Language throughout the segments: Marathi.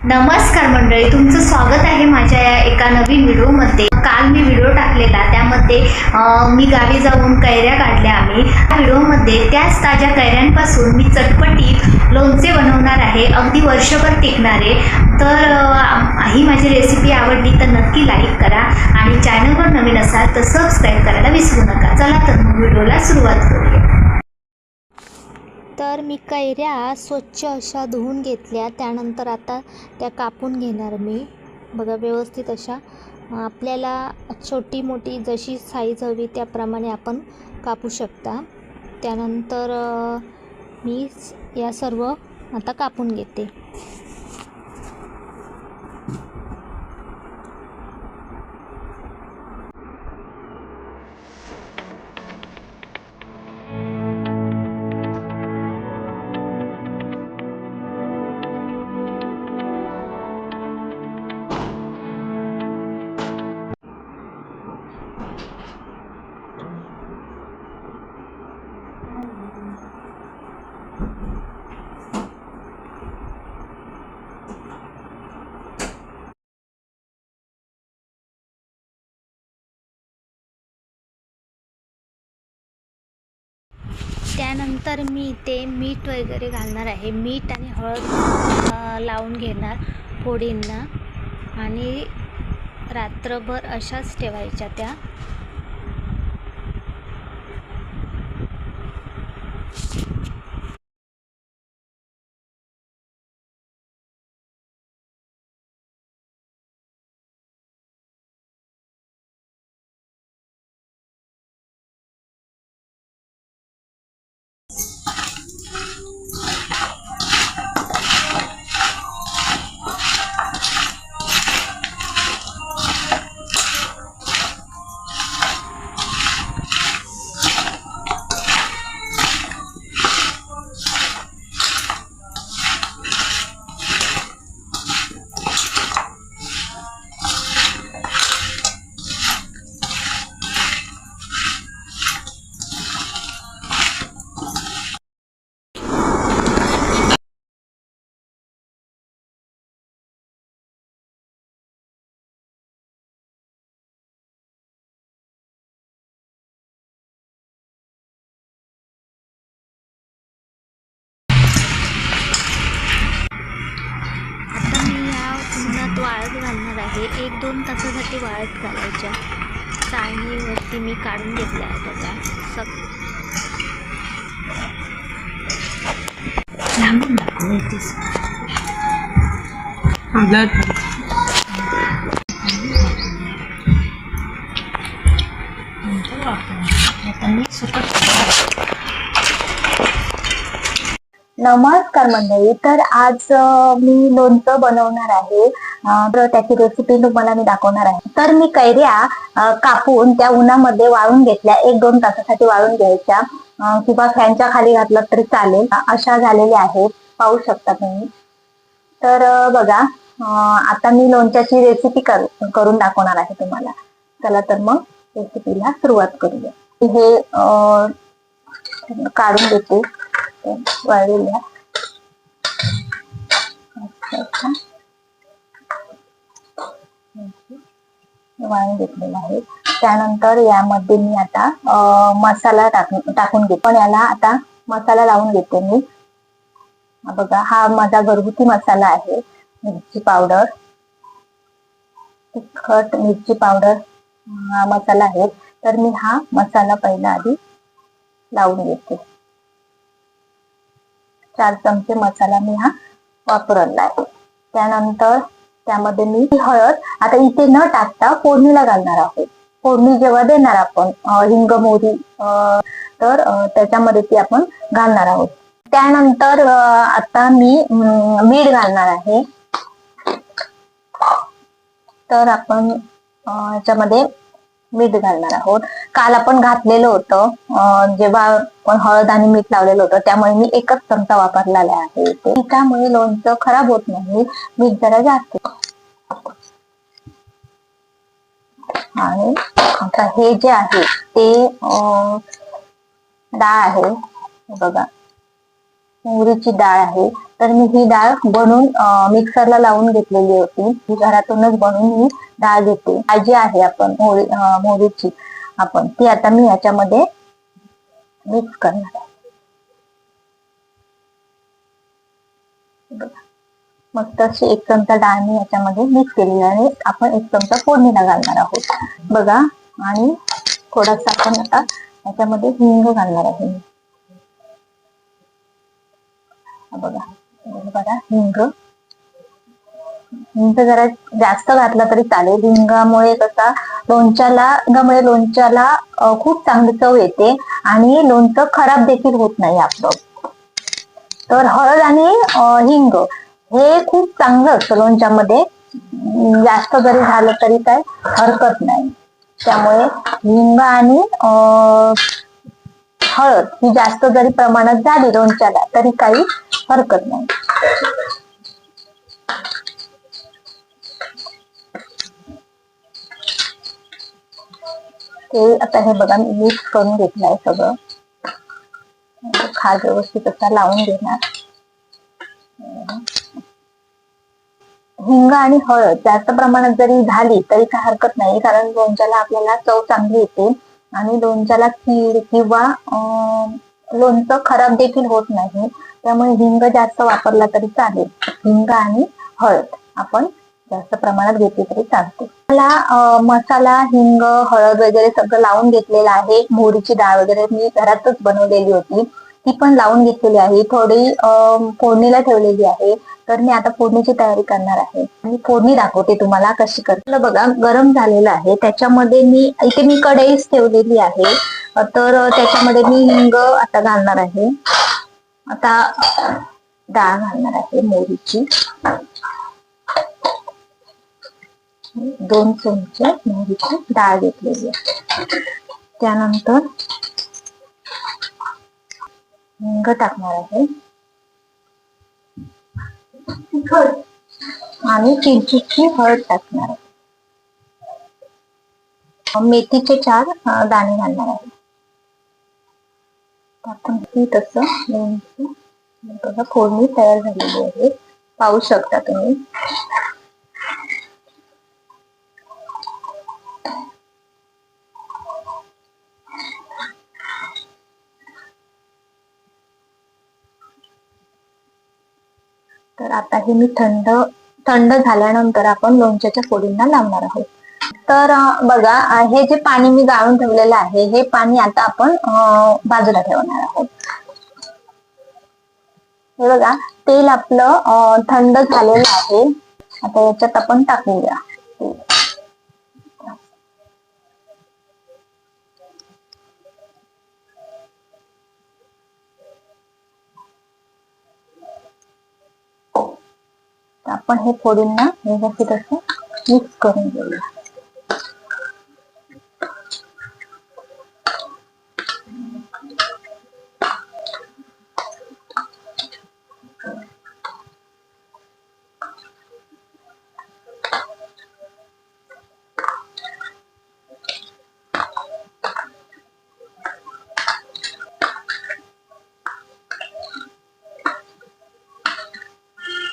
नमस्कार मंडळी, तुमचं स्वागत आहे माझ्या या एका नवीन व्हिडिओमध्ये। काल मी व्हिडिओ टाकलेला, त्यामध्ये मी गावी जाऊन कैऱ्या काढल्या आम्ही। या व्हिडिओमध्ये त्याच ताज्या कैऱ्यांपासून मी चटपटीत लोणचे बनवणार आहे, अगदी वर्षभर टिकणारे। तर ही माझी रेसिपी आवडली तर नक्की लाईक करा आणि चॅनलवर नवीन असाल तर सबस्क्राईब करायला विसरू नका। चला तर मग व्हिडिओला सुरुवात करूया। तर मी कैऱ्या स्वच्छ अशा धुवून घेतल्या, त्यानंतर आता त्या कापून घेणार मी। बघा, व्यवस्थित अशा आपल्याला छोटी मोठी जशी साईज हवी त्याप्रमाणे आपण कापू शकता। त्यानंतर मी या सर्व आता कापून घेते। त्यानंतर मी इथे मीठ वगैरे घालणार आहे। मीठ आणि हळद लावून घेणार फोडींना आणि रात्रभर अशाच ठेवायच्या त्या। वाळत घालणार आहे, 1-2 तासासाठी वाळत घालायच्या। चाळणीवरती मी काढून घेतल्या आहे बघा। नमस्कार मंडळी, तर आज मी लोणचं बनवणार आहे। तर त्याची रेसिपी तुम्हाला मी दाखवणार आहे। तर मी कैऱ्या कापून त्या उन्हामध्ये वाळून घेतल्या, 1-2 तासासाठी वाळून घ्यायच्या किंवा फॅनच्या खाली घातलं तरी चालेल। अशा झालेल्या आहेत, पाहू शकता तुम्ही। तर बघा, आता मी लोणच्याची रेसिपी करून दाखवणार आहे तुम्हाला। चला तर मग रेसिपीला सुरुवात करूया। हे काढून घेते वाळलेल्या वाळून घेतलेला आहे। त्यानंतर यामध्ये मी आता मसाला टाकून घेते। पण याला आता मसाला लावून घेते मी। बघा, हा माझा घरगुती मसाला आहे। मिरची पावडर, तिखट मिरची पावडर हा मसाला आहे। तर मी हा मसाला पहिला आधी लावून घेते। 4 चमचे मसाला मी हा वापरला आहे। त्यानंतर त्यामध्ये मी हळद आता इथे न टाकता फोडणीला घालणार आहोत। फोडणी जेव्हा देणार आपण हिंग मोहरी, तर त्याच्यामध्ये ती आपण घालणार आहोत। त्यानंतर आता मी मीठ घालणार आहे। तर आपण याच्यामध्ये मीठ घालणार आहोत। काल आपण घातलेलं होतं जेव्हा आपण हळद आणि मीठ लावलेलं होतं, त्यामुळे मी 1च चमचा वापरलेला आहे। त्यामुळे लोणचं खराब होत नाही, मीठ जरा जास्त। आणि आता हे जे आहे ते डाळ आहे बघा, मोहरीची डाळ आहे. तर मी ही डाळ बनवून मिक्सरला लावून घेतलेली होती. ही घरातूनच बनवून मी डाळ घेते. भाजी आहे आपण मोहरीची आपण ती आता मी याच्यामध्ये मिक्स करणार आहे. मस्त अशी 1 चमचा डाळ मी याच्यामध्ये मिक्स केलेली आहे. आपण 1 चमचा फोडणीला घालणार आहोत बघा. आणि थोडासा आपण आता याच्यामध्ये हिंग घालणार आहे. बघा हिंग जरा जास्त घातला तरी चालेल. हिंगामुळे लोणच्याला खूप चांगली चव येते आणि लोणचं खराब देखील होत नाही आपलं. तर हळद आणि हिंग हे खूप चांगलं असतं लोणच्यामध्ये. जास्त जरी झालं तरी काय हरकत नाही. त्यामुळे हिंग आणि हळद ही जास्त जरी प्रमाणात झाली लोणच्याला तरी काही हरकत नाही. ते आता हे बघा मी मिक्स करून घेतलंय सगळं. खार व्यवस्थित असा लावून घेणार. हिंग आणि हळद जास्त प्रमाणात जरी झाली तरी काही हरकत नाही, कारण लोणच्याला आपल्याला चव चांगली येते आणि लोणच्याला कीड किंवा लोणचं खराब देखील होत नाही. त्यामुळे हिंग जास्त वापरला तरी चालेल. हिंग आणि हळद आपण जास्त प्रमाणात घेतली तरी चालते. मला मसाला हिंग हळद वगैरे सगळं लावून घेतलेलं आहे. मोहरीची डाळ वगैरे मी घरातच बनवलेली होती, ती पण लावून घेतलेली आहे. थोडी फोडणीला ठेवलेली आहे. तर मी आता फोडणीची तयारी करणार आहे आणि फोडणी दाखवते तुम्हाला कशी करते. बघा गरम झालेलं आहे. त्याच्यामध्ये मी कढईच ठेवलेली आहे. तर त्याच्यामध्ये मी हिंग आता घालणार आहे. आता डाळ घालणार आहे मोहरीची. 2 चमचे मोहरीची डाळ घेतलेली आहे. त्यानंतर हिंग टाकणार आहे आणि किंचितशी हळद टाकणार आहे. मेथीचे 4 दाणे घालणार आहे. आपण तसं बघा फोडणी तयार झालेली आहे, पाहू शकता तुम्ही. तर आता हे मी थंड झाल्यानंतर आपण लोणच्याच्या फोडींना लावणार आहोत. तर बघा हे जे पाणी मी गाळून ठेवलेलं आहे, हे पाणी आता आपण बाजूला ठेवणार आहोत. हे बघा तेल आपलं थंड झालेलं आहे. आता याच्यात आपण टाकूया. आपण हे फोडींना व्यवस्थित असं मिक्स करून घेऊया.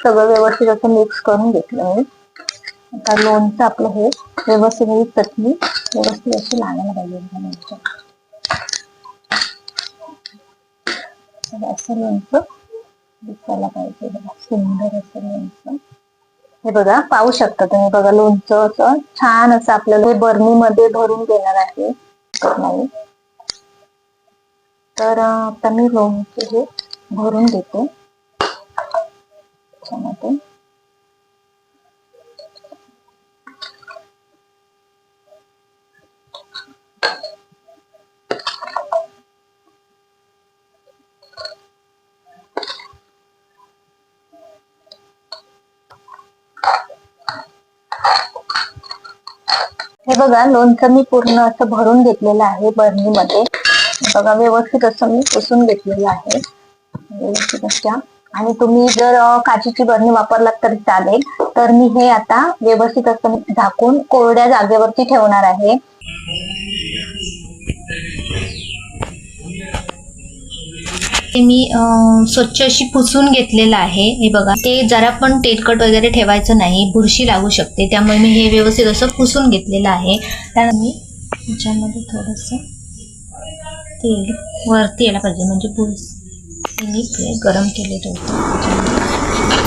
सगळं व्यवस्थित असं मिक्स करून घेतलं आहे. आता लोणचं आपलं हे व्यवस्थित चटणी व्यवस्थित अशी लागायला पाहिजे. असं लोणचं दिसायला पाहिजे बघा, सुंदर असं लोणचं. हे बघा पाहू शकता तुम्ही. बघा लोणचं असं छान असं आपल्याला हे बरणीमध्ये भरून देणार आहे. तर आता मी लोणचं हे भरून देते. हे बघा लोणचं मी पूर्ण असं भरून घेतलेलं आहे बरणीमध्ये. बघा व्यवस्थित असं मी पुसून घेतलेलं आहे व्यवस्थित अशा. आणि तुम्ही जर काचेची बरणी वापरलात तरी चालेल. तर मी हे आता व्यवस्थित असं झाकून कोरड्या जागेवरती ठेवणार आहे. ते मी स्वच्छ अशी पुसून घेतलेलं आहे. हे बघा, ते जरा पण तेलकट वगैरे ठेवायचं नाही, बुरशी लागू शकते. त्यामुळे मी हे व्यवस्थित असं पुसून घेतलेलं आहे. त्यानंतर मी त्याच्यामध्ये थोडंसं तेल वरती यायला पाहिजे, म्हणजे मी गरम केलेलं होतं.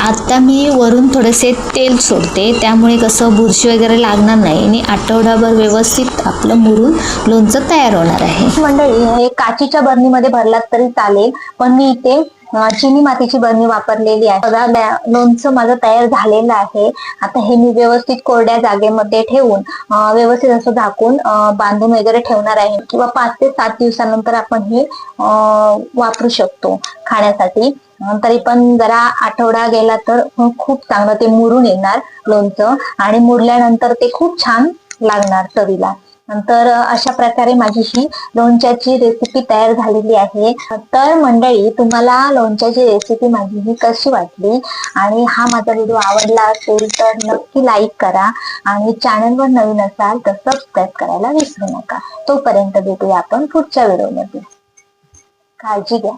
आता मी वरून थोडेसे तेल सोडते, त्यामुळे कसं बुरशी वगैरे लागणार नाही आणि आठवडाभर व्यवस्थित आपलं मुरून लोणचं तयार होणार आहे. मंडळी, हे काचीच्या बरणीमध्ये भरलात तरी चालेल, पण मी इथे चिनी मातीची बरणी वापरलेली आहे. बघा, लोणचं माझं तयार झालेलं आहे. आता हे मी व्यवस्थित कोरड्या जागेमध्ये ठेवून व्यवस्थित असं झाकून बांधून वगैरे ठेवणार आहे, किंवा 5 ते 7 दिवसानंतर आपण हे वापरू शकतो खाण्यासाठी. तरी पण जरा आठवडा गेला तर खूप चांगलं ते मुरून येणार लोणचं, आणि मुरल्यानंतर ते खूप छान लागणार चवीला. नंतर अशा प्रकारे माझी ही लोणच्याची रेसिपी तयार झालेली आहे. तर मंडळी, तुम्हाला लोणच्याची रेसिपी माझी ही कशी वाटली, आणि हा माझा व्हिडिओ आवडला असेल तर नक्की लाईक करा, आणि चॅनलवर नवीन असाल तर सबस्क्राईब करायला विसरू नका. तोपर्यंत भेटूया आपण पुढच्या व्हिडिओमध्ये. काळजी घ्या.